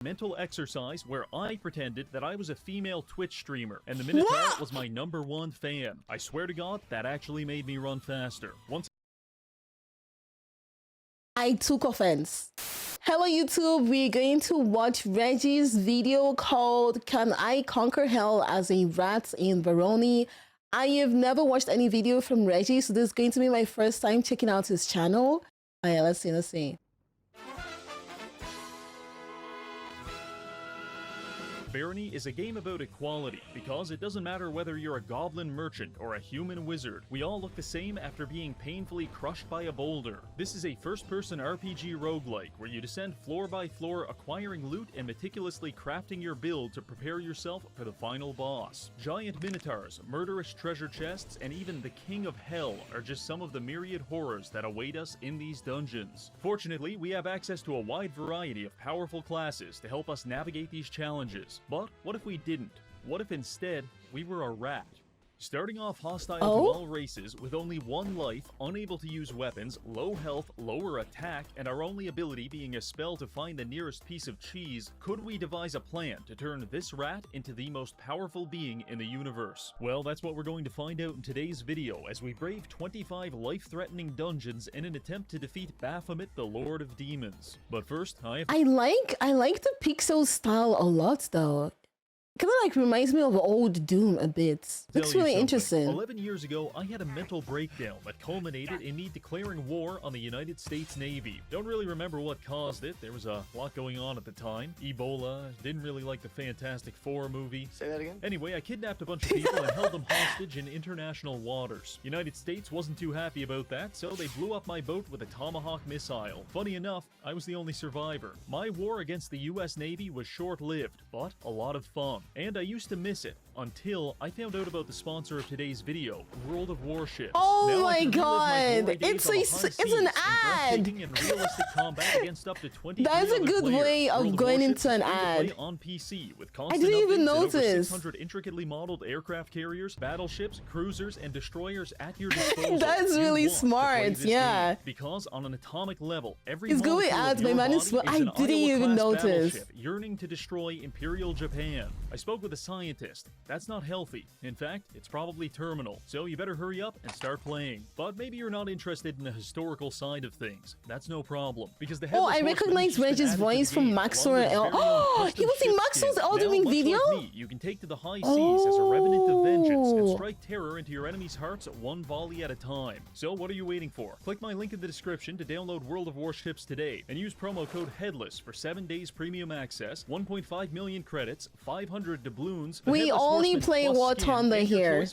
mental exercise where I pretended that I was a female Twitch streamer, and the Minotaur was my #1 fan. I swear to God, that actually made me run faster. Once I took offense. Hello YouTube, we're going to watch Reggie's video called Can I Conquer Hell as a Rat in Barony? I have never watched any video from Reggie, so this is going to be my first time checking out his channel. Oh yeah, let's see. Barony is a game about equality, because it doesn't matter whether you're a goblin merchant or a human wizard. We all look the same after being painfully crushed by a boulder. This is a first-person RPG roguelike, where you descend floor by floor, acquiring loot and meticulously crafting your build to prepare yourself for the final boss. Giant minotaurs, murderous treasure chests, and even the King of Hell are just some of the myriad horrors that await us in these dungeons. Fortunately, we have access to a wide variety of powerful classes to help us navigate these challenges. But what if we didn't? What if instead we were a rat? Starting off hostile to all races, with only 1 life, unable to use weapons, low health, lower attack, and our only ability being a spell to find the nearest piece of cheese, could we devise a plan to turn this rat into the most powerful being in the universe? Well, that's what we're going to find out in today's video, as we brave 25 life-threatening dungeons in an attempt to defeat Baphomet, the Lord of Demons. But first, I like the pixel style a lot though. Kind of like reminds me of old Doom a bit. Looks really interesting. 11 years ago, I had a mental breakdown that culminated in me declaring war on the United States Navy. Don't really remember what caused it. There was a lot going on at the time. Ebola, didn't really like the Fantastic Four movie. Say that again? Anyway, I kidnapped a bunch of people and held them hostage in international waters. United States wasn't too happy about that, so they blew up my boat with a Tomahawk missile. Funny enough, I was the only survivor. My war against the US Navy was short-lived, but a lot of fun. And I used to miss it, until I found out about the sponsor of today's video, World of Warships. Oh now my god, it's an ad! That's a good way of going into an ad. On PC with I didn't even notice. 600 intricately modeled aircraft carriers, battleships, cruisers, and destroyers at your disposal. That's really smart, yeah. Because on an atomic level, every it's going ads, my man is I didn't even notice. Yearning to destroy Imperial Japan. I spoke with a scientist. That's not healthy. In fact, it's probably terminal. So you better hurry up and start playing. But maybe you're not interested in the historical side of things. That's no problem. Because the I recognize Reggie's voice from Maxwell. Oh, he was in Maxwell's Elden video? Like me, you can take to the high seas as a revenant of vengeance and strike terror into your enemy's hearts 1 volley at a time. So what are you waiting for? Click my link in the description to download World of Warships today and use promo code HEADLESS for 7 days premium access, 1.5 million credits, 500 doubloons. We only play War Thunder here.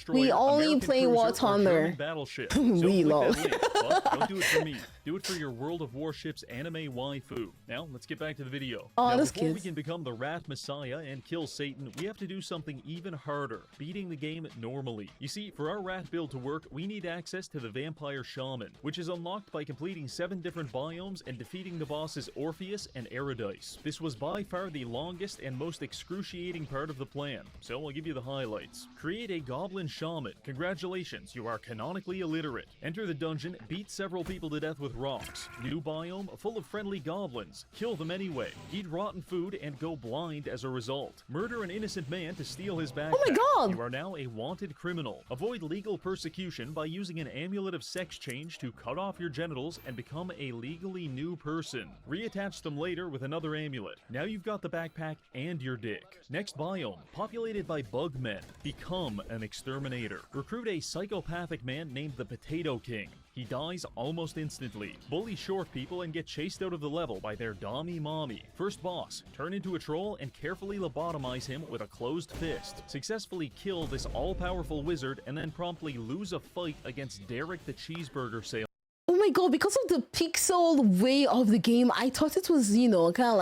We only play War Thunder. Battleship. We love. Don't do it for me. Do it for your World of Warships anime waifu. Now, let's get back to the video. Before we can become the Rat Messiah and kill Satan, we have to do something even harder, beating the game normally. You see, for our rat build to work, we need access to the Vampire Shaman, which is unlocked by completing 7 different biomes and defeating the bosses Orpheus and Eridice. This was by far the longest and most excruciating part of the plan, so I'll give you the highlights. Create a Goblin Shaman. Congratulations, you are canonically illiterate. Enter the dungeon, beat several people to death with rocks. New biome, full of friendly goblins. Kill them anyway. Eat rotten food and go blind as a result. Murder an innocent man to steal his backpack. Oh my god! You are now a wanted criminal. Avoid legal persecution by using an amulet of sex change to cut off your genitals and become a legally new person. Reattach them later with another amulet. Now you've got the backpack and your dick. Next biome, populated by bug men. Become an exterminator. Recruit a psychopathic man named the Potato King. He dies almost instantly. Bully short people and get chased out of the level by their dommy mommy. First boss, turn into a troll and carefully lobotomize him with a closed fist. Successfully kill this all-powerful wizard and then promptly lose a fight against Derek the cheeseburger salesman. Oh my god, because of the pixel way of the game, I thought it was, you know, kind of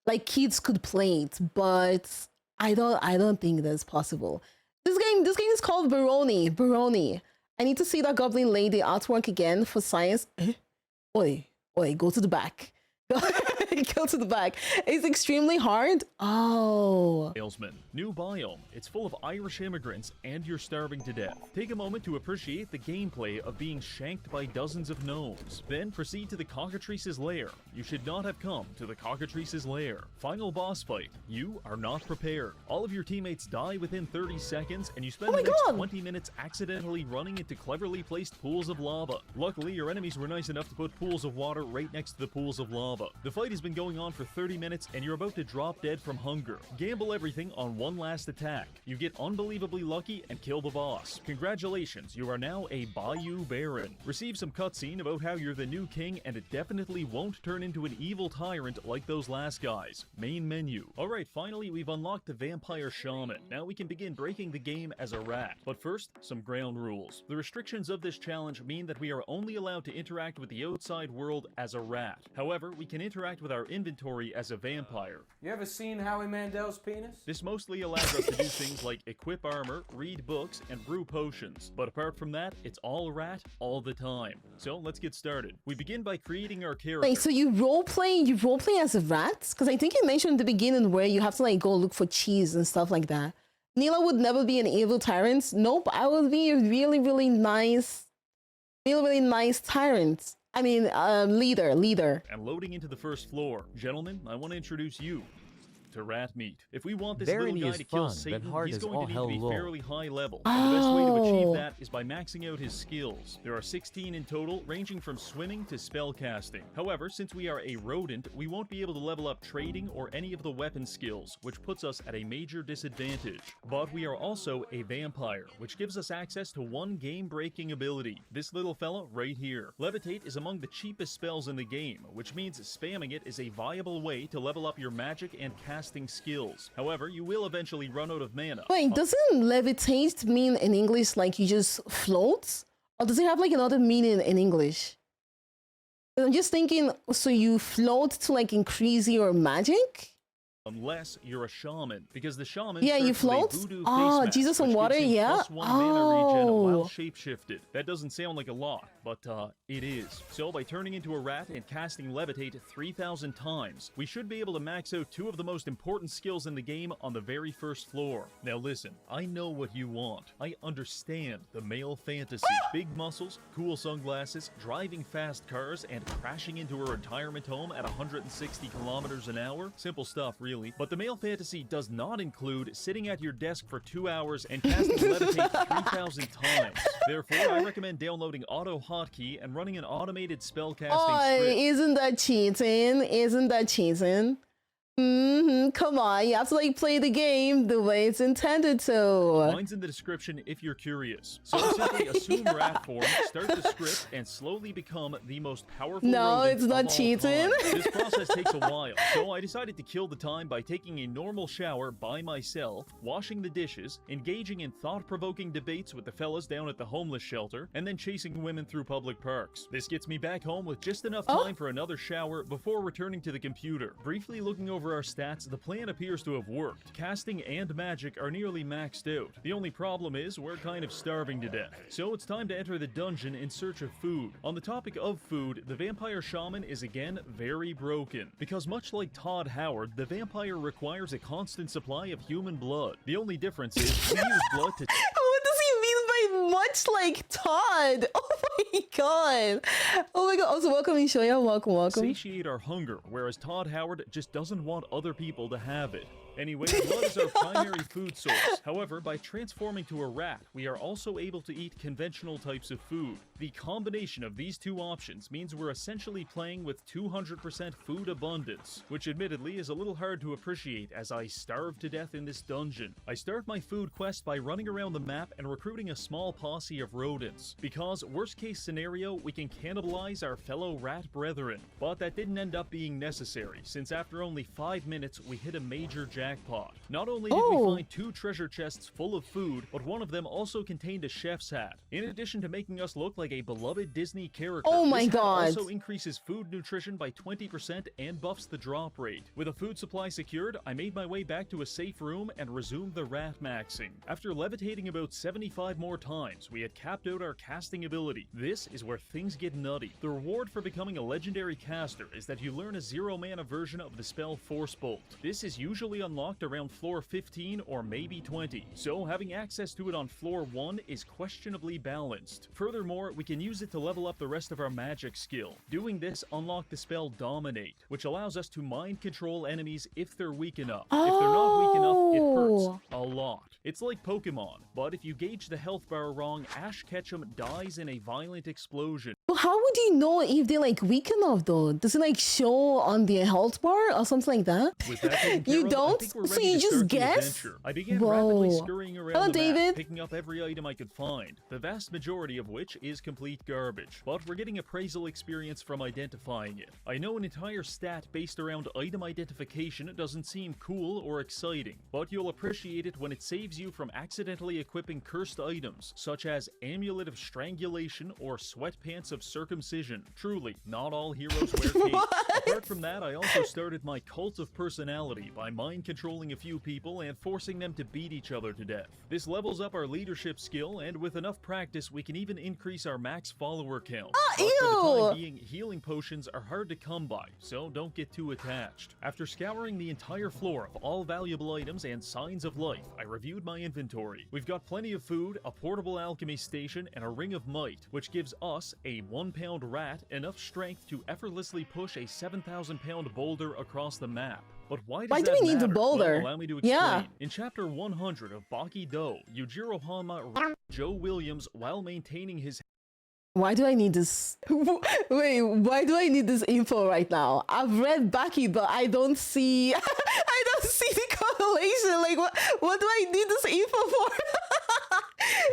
like kids could play it, but I don't think that's possible. This game is called Barony. I need to see that goblin lady artwork again for science. Oi, go to the back. Go Go to the back. It's extremely hard. Oh. Salesman. New biome. It's full of Irish immigrants and you're starving to death. Take a moment to appreciate the gameplay of being shanked by dozens of gnomes. Then proceed to the cockatrice's lair. You should not have come to the cockatrice's lair. Final boss fight. You are not prepared. All of your teammates die within 30 seconds and you spend the next 20 minutes accidentally running into cleverly placed pools of lava. Luckily, your enemies were nice enough to put pools of water right next to the pools of lava. The fight has been going on for 30 minutes and you're about to drop dead from hunger. Gamble everything on one last attack. You get unbelievably lucky and kill the boss. Congratulations, you are now a Bayou Baron. Receive some cutscene about how you're the new king and it definitely won't turn into an evil tyrant like those last guys. Main menu. Alright, finally we've unlocked the Vampire Shaman. Now we can begin breaking the game as a rat. But first, some ground rules. The restrictions of this challenge mean that we are only allowed to interact with the outside world as a rat. However, we can interact with our inventory as a vampire. You ever seen Howie Mandel's penis? This mostly allows us to do things like equip armor, read books, and brew potions. But apart from that, it's all rat all the time. So let's get started. We begin by creating our character. Wait, so you roleplay as a rat? Because I think you mentioned at the beginning where you have to like go look for cheese and stuff like that. Neela would never be an evil tyrant. Nope, I would be a really nice tyrant. I mean, leader. And loading into the first floor. Gentlemen, I want to introduce you to rat meat. If we want this Barony little guy to kill fun, Satan, hard he's as going all to need hell to be lore. fairly high level. And the best way to achieve Oh. that is by maxing out his skills. There are 16 in total, ranging from swimming to spell casting. However, since we are a rodent, we won't be able to level up trading or any of the weapon skills, which puts us at a major disadvantage. But we are also a vampire, which gives us access to one game-breaking ability. This little fella right here. Levitate is among the cheapest spells in the game, which means spamming it is a viable way to level up your magic and casting skills. However, you will eventually run out of mana. Wait, doesn't levitate mean in English like you just float? Or does it have like another meaning in English? I'm just thinking, so you float to like increase your magic? Unless you're a shaman, because the shaman Yeah, you starts with a float? voodoo Oh, face mask, Jesus on which water, gives him yeah. +1 mana regen while Oh. shapeshifted. That doesn't sound like a lot, but it is. So by turning into a rat and casting levitate 3,000 times, we should be able to max out two of the most important skills in the game on the very first floor. Now listen, I know what you want. I understand the male fantasy. Big muscles, cool sunglasses, driving fast cars, and crashing into a retirement home at 160 kilometers an hour. Simple stuff, really. But the male fantasy does not include sitting at your desk for 2 hours and casting levitate 3,000 times. Therefore, I recommend downloading Auto Hotkey and running an automated spellcasting Oh, script. isn't that cheating? Isn't that cheating? Come on, you have to like play the game the way it's intended to. Mine's in the description if you're curious. So simply assume rat form, start the script, and slowly become the most powerful No, rodent it's not of all cheating. time. This process takes a while, so I decided to kill the time by taking a normal shower by myself, washing the dishes, engaging in thought-provoking debates with the fellas down at the homeless shelter, and then chasing women through public parks. This gets me back home with just enough time for another shower before returning to the computer. Briefly looking over our stats, the plan appears to have worked. Casting and magic are nearly maxed out. The only problem is we're kind of starving to death. So it's time to enter the dungeon in search of food. On the topic of food, the Vampire Shaman is again very broken. Because much like Todd Howard, the vampire requires a constant supply of human blood. The only difference is we use blood to What does he mean by much like Todd? Oh my god. Oh my god. Also, welcome, Ishoya. Welcome. satiate our hunger, whereas Todd Howard just doesn't want other people to have it. Anyway, blood is our primary food source. However, by transforming to a rat, we are also able to eat conventional types of food. The combination of these two options means we're essentially playing with 200% food abundance, which admittedly is a little hard to appreciate as I starve to death in this dungeon. I start my food quest by running around the map and recruiting a small posse of rodents, because worst case scenario, we can cannibalize our fellow rat brethren. But that didn't end up being necessary, since after only 5 minutes we hit a major jackpot. jackpot. Not only did we find 2 treasure chests full of food, but one of them also contained a chef's hat. In addition to making us look like a beloved Disney character, oh my this hat god, also increases food nutrition by 20% and buffs the drop rate. With a food supply secured, I made my way back to a safe room and resumed the rat maxing. After levitating about 75 more times, we had capped out our casting ability. This is where things get nutty. The reward for becoming a legendary caster is that you learn a 0-mana version of the spell Force Bolt. This is usually unlocked around floor 15 or maybe 20, so having access to it on floor 1 is questionably balanced. Furthermore, we can use it to level up the rest of our magic skill. Doing this unlocked the spell Dominate, which allows us to mind control enemies if they're weak enough. If they're not weak enough, it hurts a lot. It's like Pokemon, but if you gauge the health bar wrong, Ash Ketchum dies in a violent explosion. But how would you know if they're like weak enough though? Does it like show on their health bar or something like that? With that taken care You of, don't? I think we're So ready you to just start the guess? adventure. I began Whoa. rapidly scurrying around Hello, the map, David. picking up every item I could find, the vast majority of which is complete garbage. But we're getting appraisal experience from identifying it. I know an entire stat based around item identification doesn't seem cool or exciting, but you'll appreciate it when it saves you from accidentally equipping cursed items, such as Amulet of Strangulation or Sweatpants of Circumcision. Truly, not all heroes wear capes. Apart from that, I also started my cult of personality by mind controlling a few people and forcing them to beat each other to death. This levels up our leadership skill, and with enough practice, we can even increase our max follower count. But for the time being, healing potions are hard to come by, so don't get too attached. After scouring the entire floor of all valuable items and signs of life, I reviewed my inventory. We've got plenty of food, a portable alchemy station, and a ring of might, which gives us a 1-pound rat enough strength to effortlessly push a 7,000-pound boulder across the map. But why do we need the boulder? Well, allow me to explain. In chapter 100 of Baki Do, Yujiro Hanma Joe Williams while maintaining his... Why do I need this? Wait, why do I need this info right now? I've read Baki, but I don't see... I don't see the correlation. Like, what do I need this info for?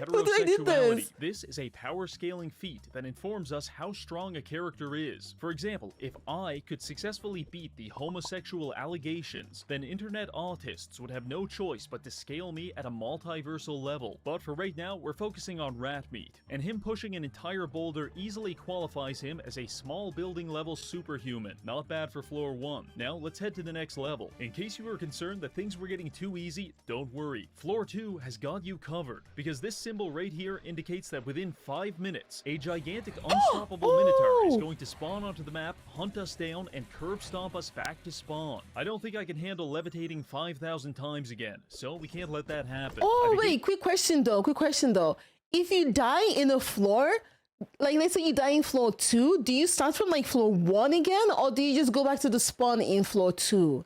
What do I need this? This is a power scaling feat that informs us how strong a character is. For example, if I could successfully beat the homosexual allegations, then internet autists would have no choice but to scale me at a multiversal level. But for right now, we're focusing on rat meat, and him pushing an entire boulder easily qualifies him as a small building level superhuman. Not bad for floor 1. Now let's head to the next level. In case you were concerned that things were getting too easy, don't worry. Floor 2 has got you covered, because this symbol right here indicates that within 5 minutes, a gigantic unstoppable minotaur is going to spawn onto the map, hunt us down, and curb stomp us back to spawn. I don't think I can handle levitating 5,000 times again, so we can't let that happen. Wait, quick question though. If you die in a floor, like let's say you die in floor 2, do you start from like floor 1 again, or do you just go back to the spawn in floor 2?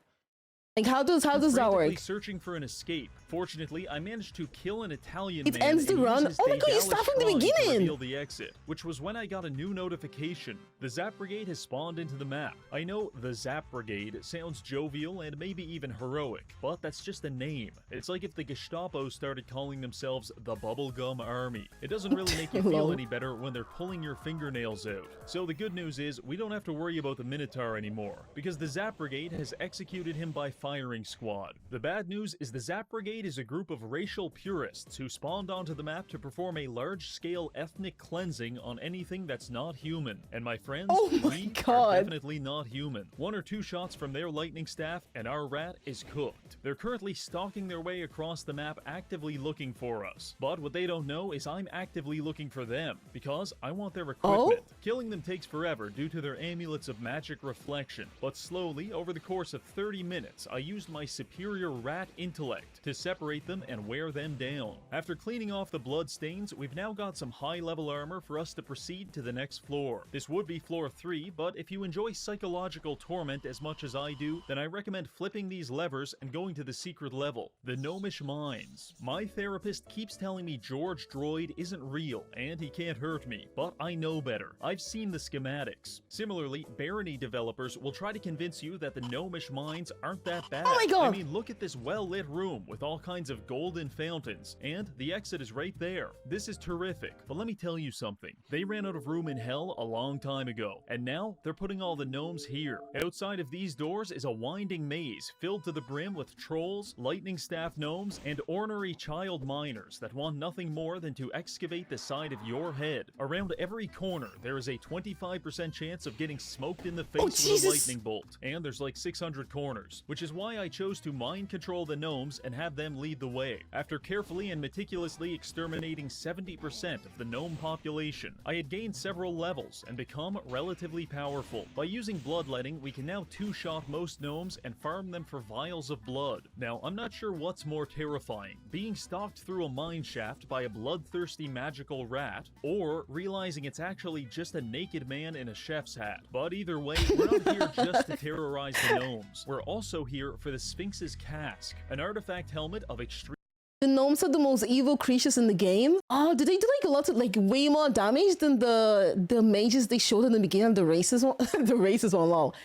Like how does that work? Searching for an escape. Fortunately, I managed to kill an Italian man. It man ends the run. Oh my god, you start from the beginning! Reveal the exit, which was when I got a new notification. The Zap Brigade has spawned into the map. I know the Zap Brigade sounds jovial and maybe even heroic, but that's just a name. It's like if the Gestapo started calling themselves the Bubblegum Army. It doesn't really make you feel any better when they're pulling your fingernails out. So the good news is, we don't have to worry about the Minotaur anymore, because the Zap Brigade has executed him by firing squad. The bad news is the Zap Brigade is a group of racial purists who spawned onto the map to perform a large-scale ethnic cleansing on anything that's not human. And my friends, we are definitely not human. 1 or 2 shots from their lightning staff and our rat is cooked. They're currently stalking their way across the map, actively looking for us. But what they don't know is I'm actively looking for them, because I want their equipment. Killing them takes forever due to their amulets of magic reflection, but slowly, over the course of 30 minutes, I used my superior rat intellect to separate them and wear them down. After cleaning off the blood stains, we've now got some high-level armor for us to proceed to the next floor. This would be floor 3, but if you enjoy psychological torment as much as I do, then I recommend flipping these levers and going to the secret level, the Gnomish Mines. My therapist keeps telling me George Droid isn't real, and he can't hurt me, but I know better. I've seen the schematics. Similarly, Barony developers will try to convince you that the Gnomish Mines aren't that bad. Oh my god! I mean, look at this well-lit room with all all kinds of golden fountains, and the exit is right there. This is terrific, but let me tell you something. They ran out of room in hell a long time ago, and now they're putting all the gnomes here. Outside of these doors is a winding maze filled to the brim with trolls, lightning staff gnomes, and ornery child miners that want nothing more than to excavate the side of your head. Around every corner, there is a 25% chance of getting smoked in the face with a lightning bolt, and there's like 600 corners, which is why I chose to mind control the gnomes and have them lead the way. After carefully and meticulously exterminating 70% of the gnome population, I had gained several levels and become relatively powerful. By using bloodletting, we can now two-shot most gnomes and farm them for vials of blood. Now, I'm not sure what's more terrifying, being stalked through a mine shaft by a bloodthirsty magical rat, or realizing it's actually just a naked man in a chef's hat. But either way, we're not here just to terrorize the gnomes. We're also here for the Sphinx's Cask, an artifact helmet of extreme... The gnomes are the most evil creatures in the game. Oh, did they do like a lot of like way more damage than the mages they showed in the beginning of the races one? The races one, lol.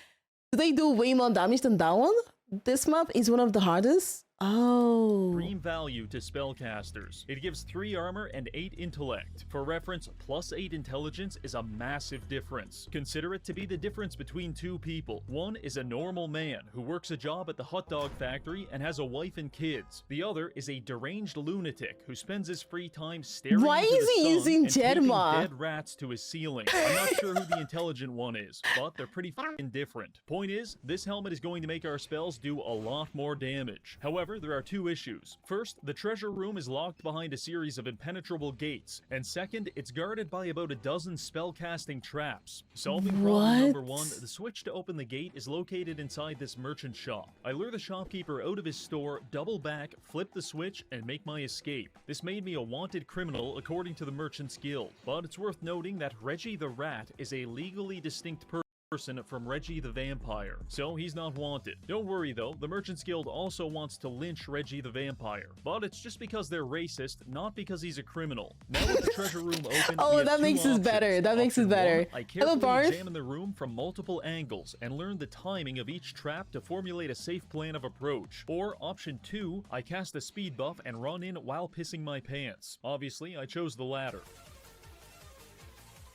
Did they do way more damage than that one? This map is one of the hardest. Oh. Extreme value to spellcasters. It gives 3 armor and 8 intellect. For reference, +8 intelligence is a massive difference. Consider it to be the difference between two people. One is a normal man who works a job at the hot dog factory and has a wife and kids. The other is a deranged lunatic who spends his free time staring Why into is the he sun using and taping Jedma? dead rats to his ceiling. I'm not sure who the intelligent one is, but they're pretty f***ing different. Point is, this helmet is going to make our spells do a lot more damage. However, there are 2 issues. First, the treasure room is locked behind a series of impenetrable gates, and second, it's guarded by about a dozen spellcasting traps. Solving problem number 1, the switch to open the gate is located inside this merchant shop. I lure the shopkeeper out of his store, double back, flip the switch, and make my escape. This made me a wanted criminal according to the Merchant's Guild, but it's worth noting that Reggie the Rat is a legally distinct person from Reggie the Vampire, so he's not wanted. Don't worry though, the Merchants Guild also wants to lynch Reggie the Vampire, but it's just because they're racist, not because he's a criminal. Now with the treasure room open, oh, that makes it better. That makes it better. I carefully examine the room from multiple angles and learn the timing of each trap to formulate a safe plan of approach. Or option 2, I cast a speed buff and run in while pissing my pants. Obviously, I chose the latter.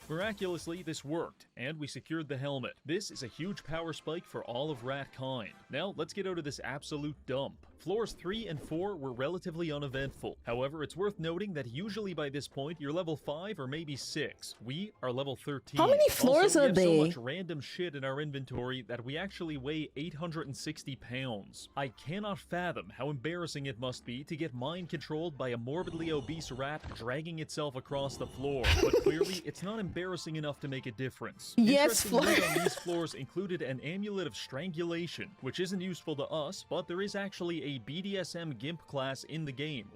Miraculously, this worked, and we secured the helmet. This is a huge power spike for all of Ratkind. Now, let's get out of this absolute dump. Floors 3 and 4 were relatively uneventful. However, it's worth noting that usually by this point, you're level 5 or maybe 6. We are level 13. How many floors also, are they? We have so much random shit in our inventory that we actually weigh 860 pounds. I cannot fathom how embarrassing it must be to get mind-controlled by a morbidly obese rat dragging itself across the floor. But clearly, it's not embarrassing enough to make a difference. Yes, on these floors included an amulet of strangulation, which isn't useful to us, but there is actually a BDSM GIMP class in the game.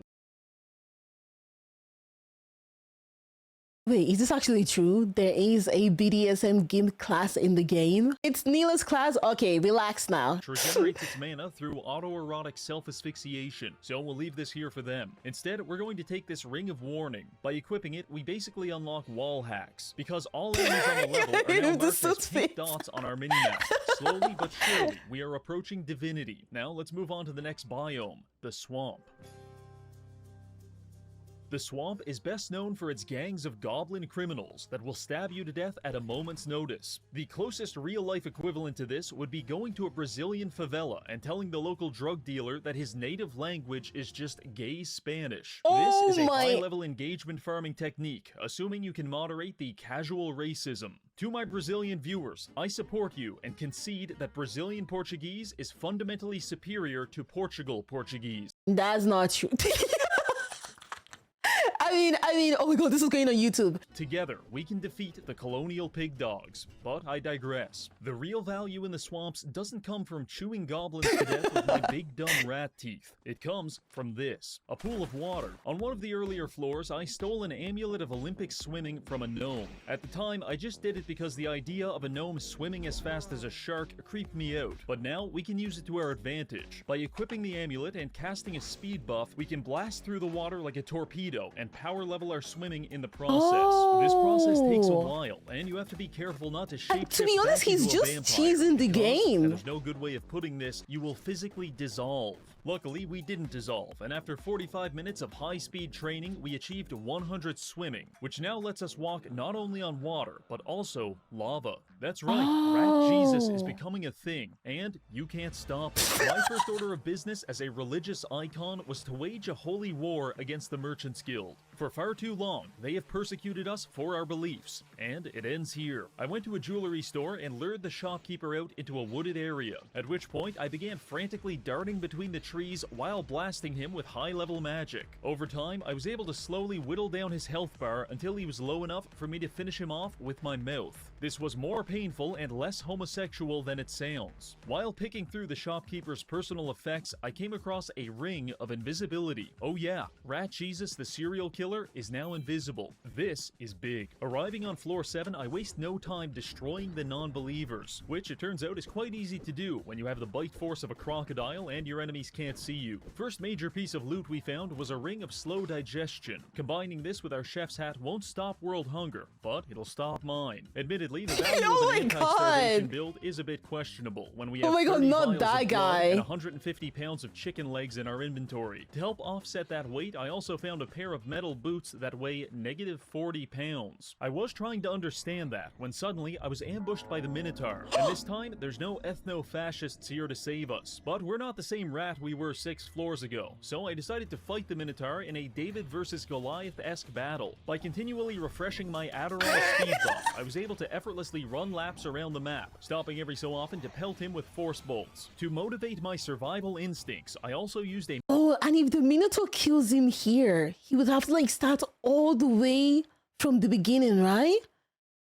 Wait, is this actually true? There is a BDSM GIMP class in the game? It's Neela's class? Okay, relax now. Which regenerates its mana through autoerotic self-asphyxiation, so we'll leave this here for them. Instead, we're going to take this Ring of Warning. By equipping it, we basically unlock wall hacks, because all enemies on the level are now marked as pink dots on our minimap. Slowly but surely, we are approaching divinity. Now, let's move on to the next biome, the Swamp. The Swamp is best known for its gangs of goblin criminals that will stab you to death at a moment's notice. The closest real-life equivalent to this would be going to a Brazilian favela and telling the local drug dealer that his native language is just gay Spanish. This is a high-level engagement farming technique, assuming you can moderate the casual racism. To my Brazilian viewers, I support you and concede that Brazilian Portuguese is fundamentally superior to Portugal Portuguese. That's not true. I mean, oh my god, this is going on YouTube. Together, we can defeat the colonial pig dogs. But I digress. The real value in the swamps doesn't come from chewing goblins to death with my big dumb rat teeth. It comes from this. A pool of water. On one of the earlier floors, I stole an amulet of Olympic swimming from a gnome. At the time, I just did it because the idea of a gnome swimming as fast as a shark creeped me out. But now, we can use it to our advantage. By equipping the amulet and casting a speed buff, we can blast through the water like a torpedo and power power level our swimming in the process. This process takes a while, and you have to be careful not to shapeshift to be honest, back he's into a just vampire, cheesing the because, game. and there's no good way of putting this, you will physically dissolve. Luckily, we didn't dissolve, and after 45 minutes of high-speed training, we achieved 100 swimming, which now lets us walk not only on water, but also lava. That's right, Rat Jesus is becoming a thing, and you can't stop it. My first order of business as a religious icon was to wage a holy war against the Merchants Guild. For far too long, they have persecuted us for our beliefs, and it ends here. I went to a jewelry store and lured the shopkeeper out into a wooded area, at which point I began frantically darting between the trees while blasting him with high-level magic. Over time, I was able to slowly whittle down his health bar until he was low enough for me to finish him off with my mouth. This was more painful and less homosexual than it sounds. While picking through the shopkeeper's personal effects, I came across a ring of invisibility. Oh yeah, Rat Jesus the serial killer is now invisible. This is big. Arriving on floor 7, I waste no time destroying the non-believers, which it turns out is quite easy to do when you have the bite force of a crocodile and your enemies can't see you. First major piece of loot we found was a ring of slow digestion. Combining this with our chef's hat won't stop world hunger, but it'll stop mine. Admittedly, the value of an anti-starvation build is a bit questionable when we have 30 vials of blood and 150 pounds of chicken legs in our inventory. To help offset that weight, I also found a pair of metal boots that weigh negative 40 pounds. I was trying to understand that when suddenly I was ambushed by the Minotaur, and this time there's no ethno-fascists here to save us. But we're not the same rat we were 6 floors ago, so I decided to fight the Minotaur in a David versus Goliath-esque battle. By continually refreshing my Adderall speed buff, I was able to effortlessly run laps around the map, stopping every so often to pelt him with force bolts. To motivate my survival instincts, I also used a... Oh, and if the Minotaur kills him here, he would have to like start all the way from the beginning, right?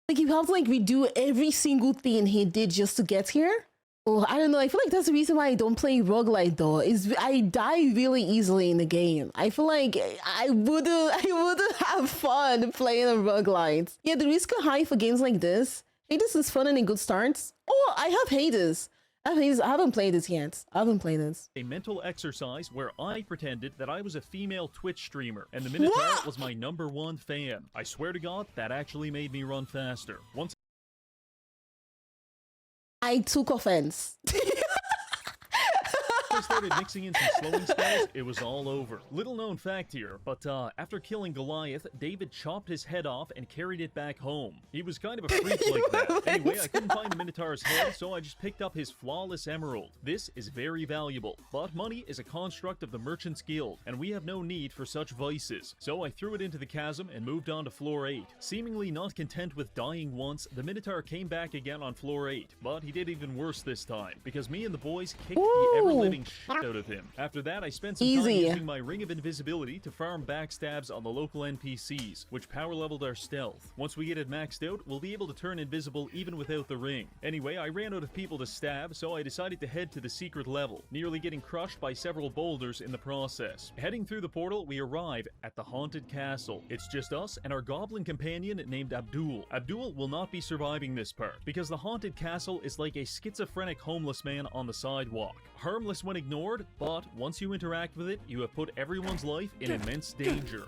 Like you have to like redo every single thing he did just to get here. Oh, I don't know. I feel like that's the reason why I don't play roguelite though. Is I die really easily in the game. I feel like I wouldn't have fun playing a roguelite. Yeah, the risk are high for games like this. Hades is fun and a good start. Oh, I have Hades. I haven't played this yet. I haven't played this. A mental exercise where I pretended that I was a female Twitch streamer, and the Minotaur was my #1 fan. I swear to God, that actually made me run faster. Once I took offense. I started mixing in some slowing spells, it was all over. Little known fact here, but after killing Goliath, David chopped his head off and carried it back home. He was kind of a freak like that. Anyway, I couldn't find the Minotaur's head, so I just picked up his flawless emerald. This is very valuable, but money is a construct of the Merchants Guild, and we have no need for such vices. So I threw it into the chasm and moved on to floor 8. Seemingly not content with dying once, the Minotaur came back again on floor 8, but he did even worse this time, because me and the boys kicked the ever-living shit out of him. After that, I spent some time using my Ring of Invisibility to farm backstabs on the local NPCs, which power leveled our stealth. Once we get it maxed out, we'll be able to turn invisible even without the ring. Anyway, I ran out of people to stab, so I decided to head to the secret level, nearly getting crushed by several boulders in the process. Heading through the portal, we arrive at the haunted castle. It's just us and our goblin companion named Abdul. Abdul will not be surviving this part, because the haunted castle is like a schizophrenic homeless man on the sidewalk. Harmless when ignored, but once you interact with it, you have put everyone's life in immense danger.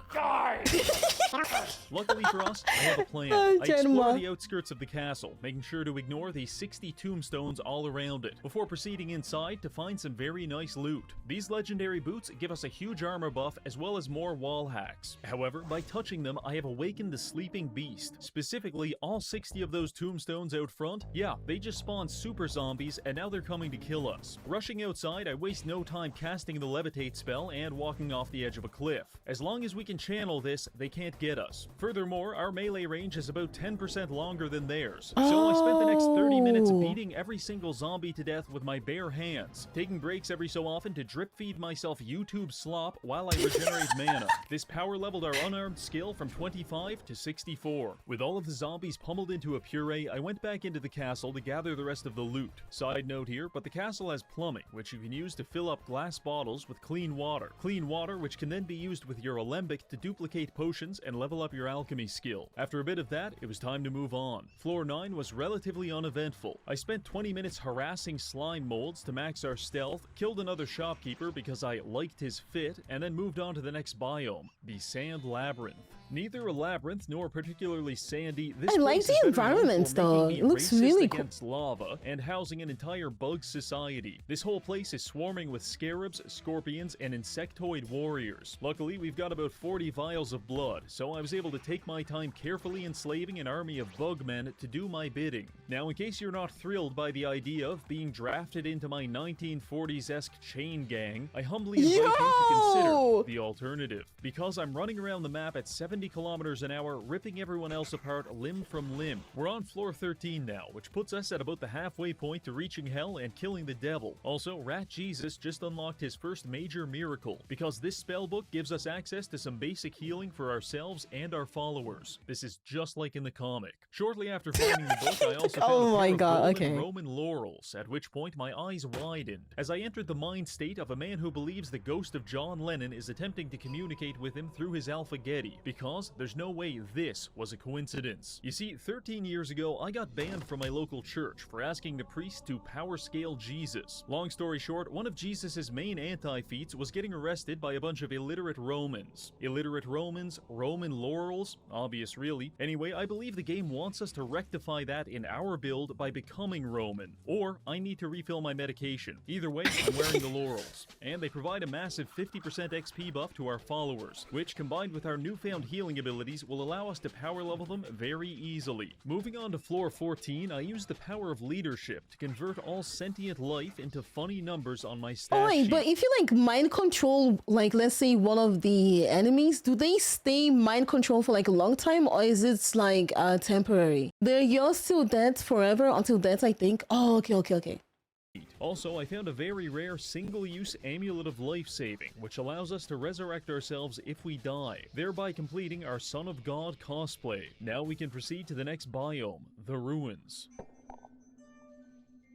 Luckily for us, I have a plan. I explore the outskirts of the castle, making sure to ignore the 60 tombstones all around it, before proceeding inside to find some very nice loot. These legendary boots give us a huge armor buff as well as more wall hacks. However, by touching them, I have awakened the sleeping beast. Specifically, all 60 of those tombstones out front, yeah, they just spawned super zombies and now they're coming to kill us. Rushing outside, I waste no time casting the levitate spell and walking off the edge of a cliff. As long as we can channel this, they can't get us. Furthermore, our melee range is about 10% longer than theirs, so I spent the next 30 minutes beating every single zombie to death with my bare hands, taking breaks every so often to drip feed myself YouTube slop while I regenerate mana. This power leveled our unarmed skill from 25 to 64. With all of the zombies pummeled into a puree, I went back into the castle to gather the rest of the loot. Side note here, but the castle has plumbing, which you can use to fill up glass bottles with clean water. Clean water which can then be used with your alembic to duplicate potions and level up your alchemy skill. After a bit of that, it was time to move on. Floor 9 was relatively uneventful. I spent 20 minutes harassing slime molds to max our stealth, killed another shopkeeper because I liked his fit, and then moved on to the next biome, the Sand Labyrinth. Neither a labyrinth nor particularly sandy, this I like place the is better known environment for though. making It me looks racist really cool. against lava and housing an entire bug society. This whole place is swarming with scarabs, scorpions, and insectoid warriors. Luckily, we've got about 40 vials of blood, so I was able to take my time carefully enslaving an army of bugmen to do my bidding. Now, in case you're not thrilled by the idea of being drafted into my 1940s-esque chain gang, I humbly invite you to consider the alternative. Because I'm running around the map at 70 kilometers an hour, ripping everyone else apart limb from limb. We're on floor 13 now, which puts us at about the halfway point to reaching hell and killing the devil. Also, Rat Jesus just unlocked his first major miracle, because this spellbook gives us access to some basic healing for ourselves and our followers. This is just like in the comic. Shortly after finding the book, I also found Oh a my pair of God, golden okay. Roman laurels, at which point my eyes widened, as I entered the mind state of a man who believes the ghost of John Lennon is attempting to communicate with him through his alpha-getty, because there's no way this was a coincidence. You see, 13 years ago, I got banned from my local church for asking the priest to power scale Jesus. Long story short, one of Jesus's main anti-feats was getting arrested by a bunch of illiterate Romans. Illiterate Romans, Roman laurels, obvious really. Anyway, I believe the game wants us to rectify that in our build by becoming Roman, or I need to refill my medication. Either way, I'm wearing the laurels. And they provide a massive 50% XP buff to our followers, which combined with our newfound healing abilities will allow us to power level them very easily. Moving on to floor 14, I used the power of leadership to convert all sentient life into funny numbers on my stat Oh, wait, sheet. but if you like mind control, like let's say one of the enemies, do they stay mind control for like a long time, or is it like temporary? They're yours till death forever until death, I think. Oh, okay. Also, I found a very rare single-use amulet of life-saving, which allows us to resurrect ourselves if we die, thereby completing our Son of God cosplay. Now we can proceed to the next biome, the ruins.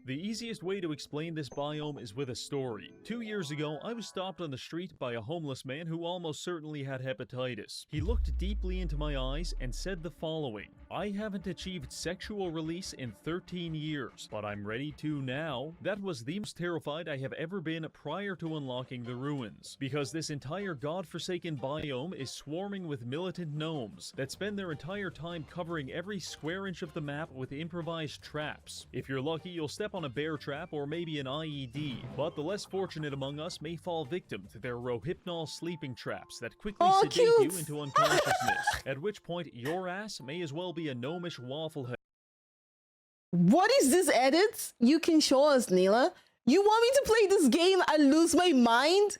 The easiest way to explain this biome is with a story. 2 years ago, I was stopped on the street by a homeless man who almost certainly had hepatitis. He looked deeply into my eyes and said the following: "I haven't achieved sexual release in 13 years, but I'm ready to now." That was the most terrified I have ever been prior to unlocking the ruins, because this entire godforsaken biome is swarming with militant gnomes that spend their entire time covering every square inch of the map with improvised traps. If you're lucky, you'll step on a bear trap or maybe an IED, but the less fortunate among us may fall victim to their rohypnol sleeping traps that quickly sedate cute. you into unconsciousness, at which point your ass may as well be a gnomish waffle head. What is this edit? You can show us, Neela. You want me to play this game and lose my mind?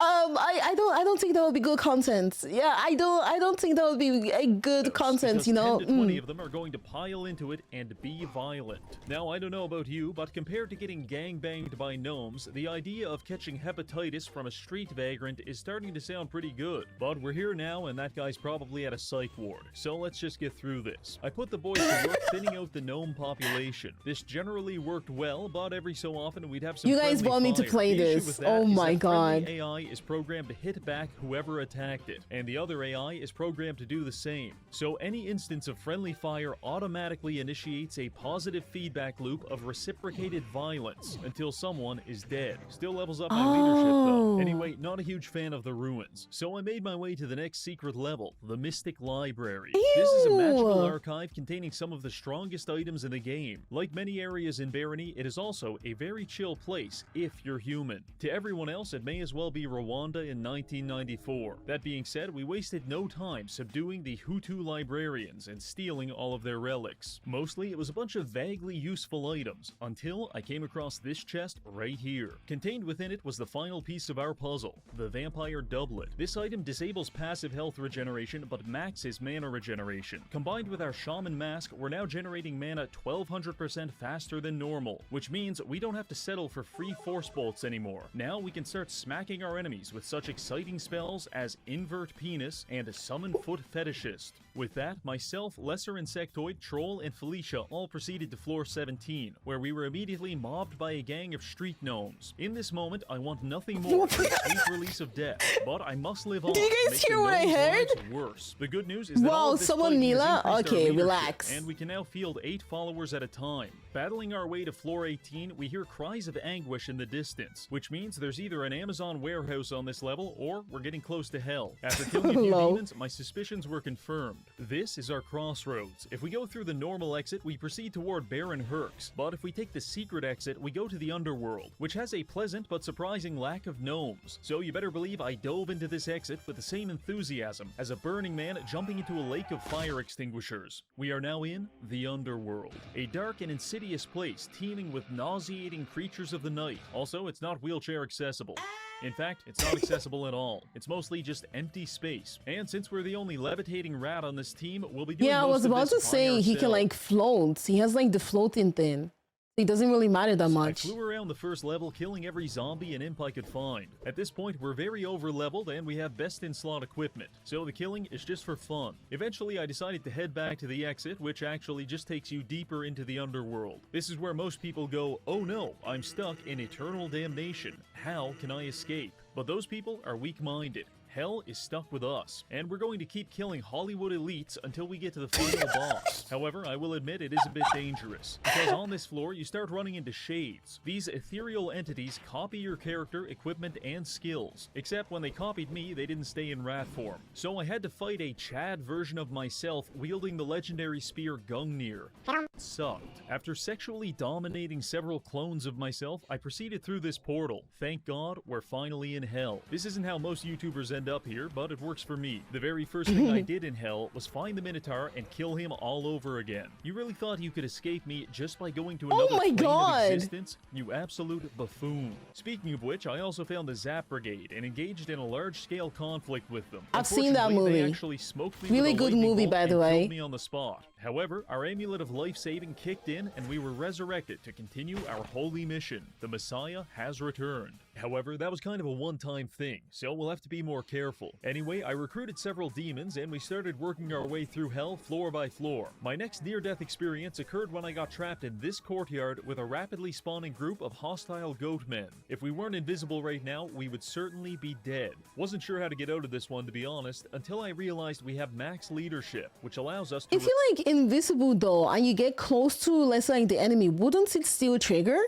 I don't think that would be good content. Yeah, I don't think that would be a good content, you know. 10 to 20 of them are going to pile into it and be violent. Now, I don't know about you, but compared to getting gangbanged by gnomes, the idea of catching hepatitis from a street vagrant is starting to sound pretty good. But we're here now, and that guy's probably at a psych ward, so let's just get through this. I put the boys to work thinning out the gnome population. This generally worked well, but every so often we'd have some You guys friendly want me to fire. play The issue this? with that Oh is my that friendly God. AI is programmed to hit back whoever attacked it, and the other AI is programmed to do the same. So any instance of friendly fire automatically initiates a positive feedback loop of reciprocated violence until someone is dead. Still levels up my leadership though. Anyway, not a huge fan of the ruins, so I made my way to the next secret level, the Mystic Library. This is a magical archive containing some of the strongest items in the game. Like many areas in Barony, it is also a very chill place if you're human. To everyone else, it may as well be Rwanda in 1994. That being said, we wasted no time subduing the Hutu librarians and stealing all of their relics. Mostly, it was a bunch of vaguely useful items, until I came across this chest right here. Contained within it was the final piece of our puzzle, the Vampire Doublet. This item disables passive health regeneration, but maxes mana regeneration. Combined with our Shaman Mask, we're now generating mana 1200% faster than normal, which means we don't have to settle for free force bolts anymore. Now we can start smacking our enemies enemies with such exciting spells as Invert Penis and Summon Foot Fetishist. With that, myself, Lesser Insectoid, Troll, and Felicia all proceeded to floor 17, where we were immediately mobbed by a gang of street gnomes. In this moment, I want nothing more than the sweet release of death, but I must live on. Do you guys hear what I heard? Worse. The good news is that all Wow, of this someone fighting has Mila? increased our Okay, leadership, relax. and we can now field 8 followers at a time. Battling our way to floor 18, we hear cries of anguish in the distance, which means there's either an Amazon warehouse on this level, or we're getting close to hell. After killing a few demons, my suspicions were confirmed. This is our crossroads. If we go through the normal exit, we proceed toward Baron Herx, but if we take the secret exit, we go to the underworld, which has a pleasant but surprising lack of gnomes. So you better believe I dove into this exit with the same enthusiasm as a burning man jumping into a lake of fire extinguishers. We are now in the underworld, a dark and insidious place teeming with nauseating creatures of the night. Also, it's not wheelchair accessible. In fact, it's not accessible at all. It's mostly just empty space. And since we're the only levitating rat on this team, we'll be doing Yeah, I was about to say he can like float. He has like the floating thing. It doesn't really matter that much. I flew around the first level, killing every zombie and imp I could find. At this point, we're very over-leveled and we have best-in-slot equipment, so the killing is just for fun. Eventually, I decided to head back to the exit, which actually just takes you deeper into the underworld. This is where most people go, oh no, I'm stuck in eternal damnation. How can I escape? But those people are weak-minded. Hell is stuck with us, and we're going to keep killing Hollywood elites until we get to the final boss. However, I will admit it is a bit dangerous, because on this floor you start running into shades. These ethereal entities copy your character, equipment, and skills. Except when they copied me, they didn't stay in rat form. So I had to fight a Chad version of myself wielding the legendary spear Gungnir. It sucked. After sexually dominating several clones of myself, I proceeded through this portal. Thank God, we're finally in hell. This isn't how most YouTubers end up here, but it works for me. The very first thing I did in hell was find the Minotaur and kill him all over again. You really thought you could escape me just by going to another plane of existence? You absolute buffoon. Speaking of which, I also found the Zap Brigade and engaged in a large-scale conflict with them. I've seen that movie. They actually smoked me really with a good movie, by the way. Killed me on the spot. However, our amulet of life-saving kicked in and we were resurrected to continue our holy mission. The Messiah has returned. However, that was kind of a one-time thing, so we'll have to be more careful. Anyway, I recruited several demons and we started working our way through hell floor by floor. My next near-death experience occurred when I got trapped in this courtyard with a rapidly spawning group of hostile goat men. If we weren't invisible right now, we would certainly be dead. Wasn't sure how to get out of this one, to be honest, until I realized we have max leadership, which allows us to— If you're like invisible though, and you get close to, let's say, like the enemy, wouldn't it still trigger?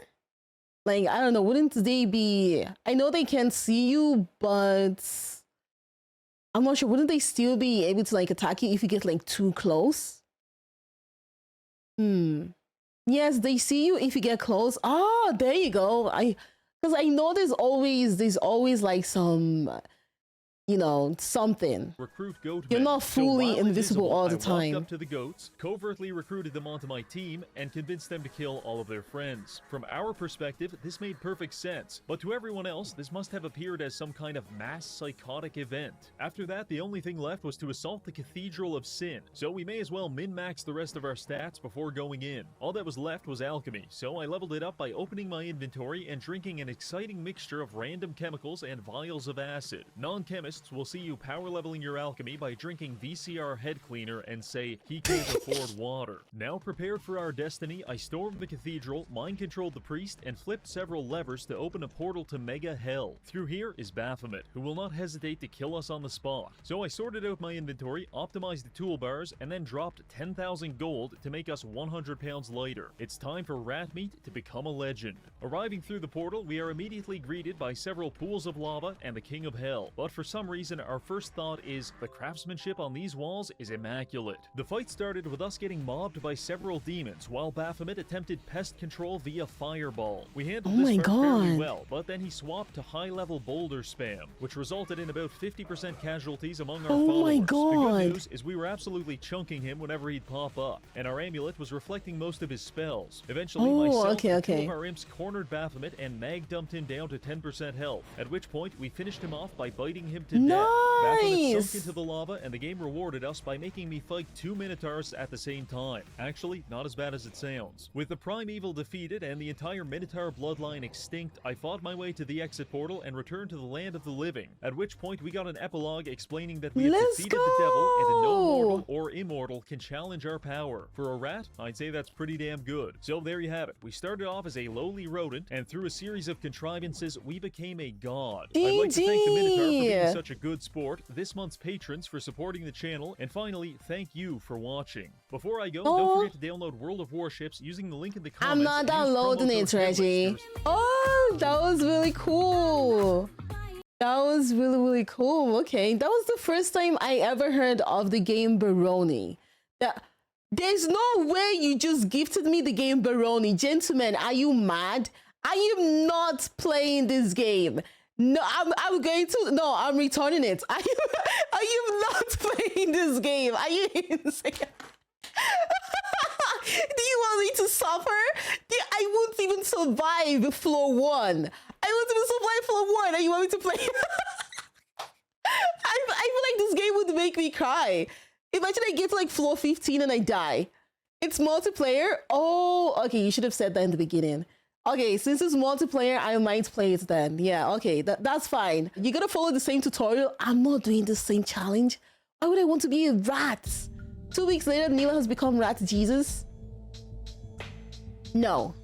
Like, I don't know, wouldn't they be... I know they can't see you, but I'm not sure. Wouldn't they still be able to like attack you if you get like too close? Yes, they see you if you get close. Ah, there you go. Because I know there's always like some... you know, something. Recruit goat You're men. not fully So invisible all the I time. walked up to the goats, covertly recruited them onto my team, and convinced them to kill all of their friends. From our perspective, this made perfect sense, but to everyone else, this must have appeared as some kind of mass psychotic event. After that, the only thing left was to assault the Cathedral of Sin, so we may as well min-max the rest of our stats before going in. All that was left was alchemy, so I leveled it up by opening my inventory and drinking an exciting mixture of random chemicals and vials of acid. Non-chemists will see you power leveling your alchemy by drinking VCR head cleaner and say, he can't afford water. Now prepared for our destiny, I stormed the cathedral, mind-controlled the priest, and flipped several levers to open a portal to Mega Hell. Through here is Baphomet, who will not hesitate to kill us on the spot. So I sorted out my inventory, optimized the toolbars, and then dropped 10,000 gold to make us 100 pounds lighter. It's time for rat meat to become a legend. Arriving through the portal, we are immediately greeted by several pools of lava and the King of Hell. But for some reason, our first thought is the craftsmanship on these walls is immaculate. The fight started with us getting mobbed by several demons, while Baphomet attempted pest control via fireball. We handled this part fairly well, but then he swapped to high-level boulder spam, which resulted in about 50% casualties among our followers. The good news is we were absolutely chunking him whenever he'd pop up, and our amulet was reflecting most of his spells. Eventually, myself and two of our imps cornered Baphomet and mag dumped him down to 10% health, at which point we finished him off by biting him to death. Baphomet sunk into the lava, and the game rewarded us by making me fight 2 Minotaurs at the same time. Actually, not as bad as it sounds. With the primeval defeated and the entire Minotaur bloodline extinct, I fought my way to the exit portal and returned to the land of the living. At which point we got an epilogue explaining that we have defeated the devil, and that no mortal or immortal can challenge our power. For a rat, I'd say that's pretty damn good. So there you have it. We started off as a lowly rodent, and through a series of contrivances, we became a god. I'd like to thank the Minotaur for being such a good sport, this month's patrons for supporting the channel, and finally, thank you for watching. Before I go, don't forget to download World of Warships using the link in the comments. I'm not downloading it, Reggie. Oh, that was really cool. That was really, really cool. Okay, that was the first time I ever heard of the game Barony. There's no way you just gifted me the game Barony. Gentlemen, are you mad? I am not playing this game. No, I'm returning it. I am not playing this game. Are you insane? Do you want me to suffer? I won't even survive floor 1. I won't even survive floor 1. And you want me to play? I feel like this game would make me cry. Imagine I get to like floor 15 and I die. It's multiplayer. Oh, okay. You should have said that in the beginning. Okay, since it's multiplayer, I might play it then. Yeah, okay, that's fine. You gotta follow the same tutorial. I'm not doing the same challenge. Why would I want to be a rat? 2 weeks later, Neela has become Rat Jesus. No.